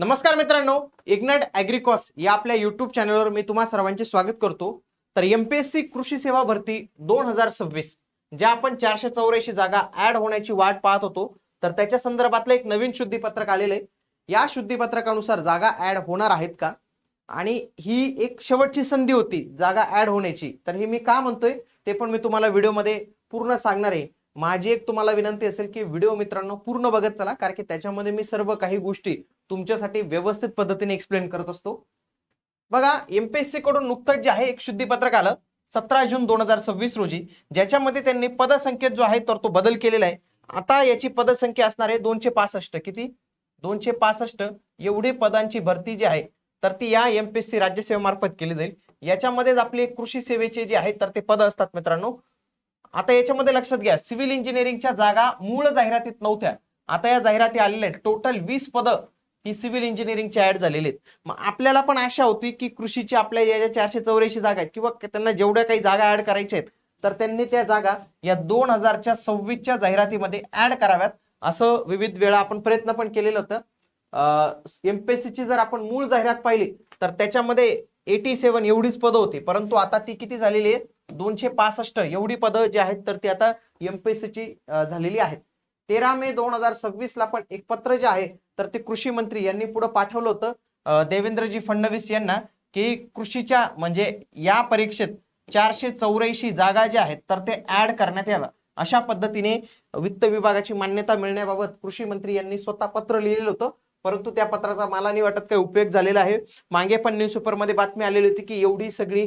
नमस्कार मित्रांनो, इग्नाइट ॲग्रिकॉस या आपल्या युट्यूब चॅनलवर मी तुम्हा सर्वांचे स्वागत करतो। तर एमपीएससी कृषी सेवा भरती 2026 ज्या आपण 484 जागा ऍड होण्याची वाट पाहत होतो, तर त्याच्या संदर्भातलं एक नवीन शुद्धीपत्रक आलेलं आहे। या शुद्धीपत्रकानुसार जागा ऍड होणार आहेत का, आणि ही एक शेवटची संधी होती जागा ऍड होण्याची, तर ही मी का म्हणतोय ते पण मी तुम्हाला व्हिडिओमध्ये पूर्ण सांगणार आहे। माझी एक तुम्हाला विनंती असेल की व्हिडिओ मित्रांनो पूर्ण बघत चला, कारण की त्याच्यामध्ये मी सर्व काही गोष्टी तुमच्यासाठी व्यवस्थित पद्धतीने एक्सप्लेन करत असतो। बघा, एमपीएससी कडून नुकतंच जे आहे एक शुद्धीपत्रक आलं 17 जून 2026 रोजी, ज्याच्यामध्ये त्यांनी पदसंख्येत जो आहे तर तो बदल केलेला आहे। आता याची पदसंख्या असणार आहे 265। किती? 265 एवढी पदांची भरती जी आहे तर ती या एमपीएससी राज्यसेवेमार्फत केली जाईल। याच्यामध्येच आपले कृषी सेवेचे जे आहे तर ते पद असतात मित्रांनो। आता याच्यामध्ये लक्षात घ्या, सिव्हिल इंजिनिअरिंगच्या जागा मूळ जाहिरातीत नव्हत्या, आता या जाहिराती आलेल्या आहेत। टोटल 20 पद ही सिव्हिल इंजिनिअरिंगची ऍड झालेली आहेत। मग आपल्याला पण आशा होती की कृषीची आपल्या या 484 जागा आहेत किंवा त्यांना जेवढ्या काही जागा ऍड करायच्या आहेत तर त्यांनी त्या जागा या 2026च्या जाहिरातीमध्ये ऍड कराव्यात, असं विविध वेळा आपण प्रयत्न पण केलेलं होतं। एमपीएससी ची जर आपण मूळ जाहिरात पाहिली तर त्याच्यामध्ये 87 एवढीच पदं होती, परंतु आता ती किती झालेली आहे? 265 एवढी पदं जी आहेत तर ती आता एमपीएससी ची झालेली आहेत। 13 मे 2026 ला पण एक पत्र जे आहे तर ते कृषी मंत्री यांनी पुढे पाठवलं होतं देवेंद्रजी फडणवीस यांना, की कृषीच्या म्हणजे या परीक्षेत 484 जागा ज्या आहेत तर ते ऍड करण्यात याव्या, अशा पद्धतीने वित्त विभागाची मान्यता मिळण्याबाबत कृषी मंत्री यांनी स्वतः पत्र लिहिलेलं होतं। परंतु त्या पत्राचा मला नाही वाटत काही उपयोग झालेला आहे। मागे पण न्यूजपेपर मध्ये बातमी आलेली होती की एवढी सगळी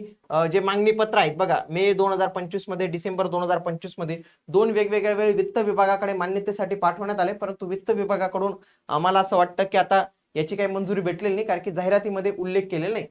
जे मागणी पत्र आहेत बघा, मे 2025 मध्ये, डिसेंबर 2025 मध्ये दोन वेगवेगळ्या वेळी वित्त विभागाकडे मान्यतेसाठी पाठवण्यात आले, परंतु वित्त विभागाकडून आम्हाला असं वाटतं की आता याची काही मंजुरी भेटलेली नाही, कारण की जाहिरातीमध्ये उल्लेख केलेला नाही।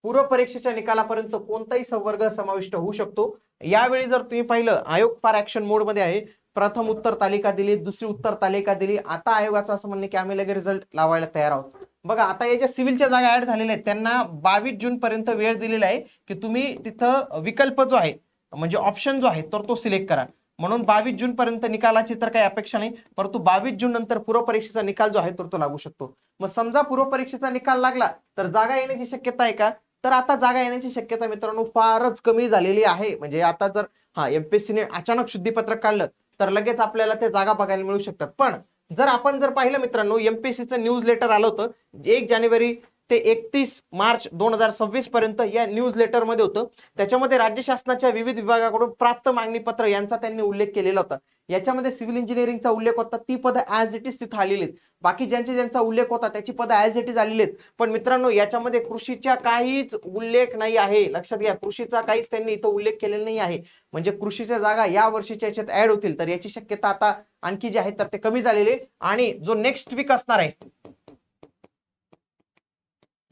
पूर्व परीक्षेच्या निकालापर्यंत कोणताही संवर्ग समाविष्ट होऊ शकतो। यावेळी जर तुम्ही पाहिलं, आयोग फार ऍक्शन मोड मध्ये आहे। प्रथम उत्तर तालिका दिली, दुसरी उत्तर तालिका दिली, आता आयोगाचं असं म्हणणं की आम्ही लगेच रिझल्ट लावायला तयार आहोत। बघा, आता या ज्या सिव्हिलच्या जागा ऍड झालेल्या आहेत त्यांना 22 जून पर्यंत वेळ दिलेला आहे की तुम्ही तिथं विकल्प जो आहे म्हणजे ऑप्शन जो आहे तर तो सिलेक्ट करा। म्हणून 22 जून पर्यंत निकालाची तर काही अपेक्षा नाही, परंतु 22 जून नंतर पूर्व परीक्षेचा निकाल जो आहे तर तो लागू शकतो। मग समजा पूर्व परीक्षेचा निकाल लागला तर जागा येण्याची शक्यता आहे का? तर आता जागा येण्याची शक्यता मित्रांनो फारच कमी झालेली आहे। म्हणजे आता जर एमपीएससीने अचानक शुद्धीपत्रक काढलं तर लगेच आपल्याला ते जागा बघायला मिळू शकतात। पण जर आपण पाहिलं मित्रांनो, एमपीएससीचं न्यूज लेटर आलं होतं 1 जानेवारी ते 31 मार्च 2026 पर्यंत या न्यूज लेटर मध्ये होतं। त्याच्यामध्ये राज्य शासनाच्या विविध विभागाकडून प्राप्त मागणी पत्र यांचा त्यांनी उल्लेख केलेला होता। याच्यामध्ये सिव्हिल इंजिनिअरिंगचा उल्लेख होता, ती पदं ऍज इट इज तिथे आलेली आहेत। बाकी ज्यांचा उल्लेख होता त्याची पदं ऍज इट इज आलेली आहेत। पण मित्रांनो, याच्यामध्ये कृषीच्या काहीच उल्लेख नाही आहे। लक्षात घ्या, कृषीचा काहीच त्यांनी इथं उल्लेख केलेला नाही आहे। म्हणजे कृषीच्या जागा या वर्षीच्या याच्यात ऍड होतील तर याची शक्यता आता आणखी जी आहे तर ते कमी झालेली आहे। आणि जो नेक्स्ट वीक असणार आहे,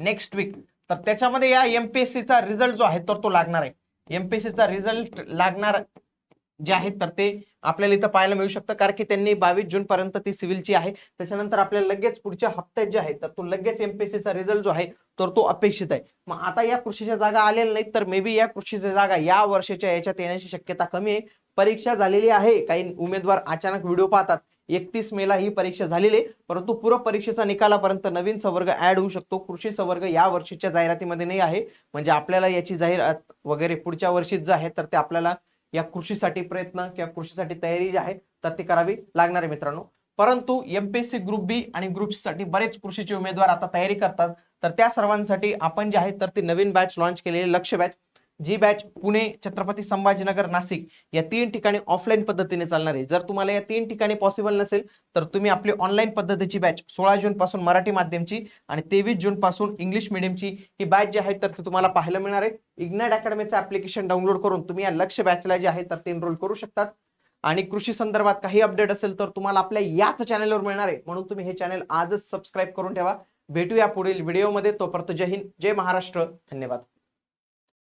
नेक्स्ट वीक, तर त्याच्यामध्ये या एमपीएससीचा रिझल्ट जो आहे तर तो लागणार आहे। एमपीएससीचा रिझल्ट लागणार जे आहे तर ते आपल्याला इथं पाहायला मिळू शकतं, कारण की त्यांनी 22 जून पर्यंत ती सिव्हिलची आहे। त्याच्यानंतर आपल्याला लगेच पुढच्या हप्त्यात जे आहे तर तो लगेच एमपीएससीचा रिझल्ट जो आहे तर तो अपेक्षित आहे। मग आता या कृषीच्या जागा आलेल्या नाहीत तर मे बी या कृषीच्या जागा या वर्षाच्या याच्यात येण्याची शक्यता कमी आहे। परीक्षा झालेली आहे, काही उमेदवार अचानक व्हिडिओ पाहतात, 31 मे ला ही परीक्षा झालेली आहे, परंतु पूर्व परीक्षेचा निकालापर्यंत नवीन संवर्ग ऍड होऊ शकतो। कृषी संवर्ग या वर्षीच्या जाहिरातीमध्ये नाही आहे, म्हणजे आपल्याला याची जाहिरात वगैरे पुढच्या वर्षीच जे आहे तर ते आपल्याला या कृषीसाठी प्रयत्न किंवा कृषीसाठी तयारी जी आहे तर ती करावी लागणार आहे मित्रांनो। परंतु एमपीएससी ग्रुप बी आणि ग्रुप सी साठी बरेच कृषीचे उमेदवार आता तयारी करतात, तर त्या सर्वांसाठी आपण जे आहे तर ती नवीन बॅच लॉन्च केलेली लक्ष्य बॅच, जी बॅच पुणे, छत्रपती संभाजीनगर, नाशिक या 3 ठिकाणी ऑफलाईन पद्धतीने चालणार आहे। जर तुम्हाला या 3 ठिकाणी पॉसिबल नसेल तर तुम्ही आपली ऑनलाईन पद्धतीची बॅच 16 जून पासून मराठी माध्यमची आणि 23 जून पासून इंग्लिश मीडियमची ही बॅच जी आहे तर ती तुम्हाला पाहायला मिळणार आहे। इग्नाइट अकॅडमीचं ऍप्लिकेशन डाउनलोड करून तुम्ही या लक्ष्य बॅचला जे आहे तर ते एनरोल करू शकतात। आणि कृषी संदर्भात काही अपडेट असेल तर तुम्हाला आपल्या याच चॅनलवर मिळणार आहे, म्हणून तुम्ही हे चॅनल आजच सबस्क्राईब करून ठेवा। भेटूया पुढील व्हिडिओमध्ये, तोपर्यंत जय हिंद, जय महाराष्ट्र, धन्यवाद।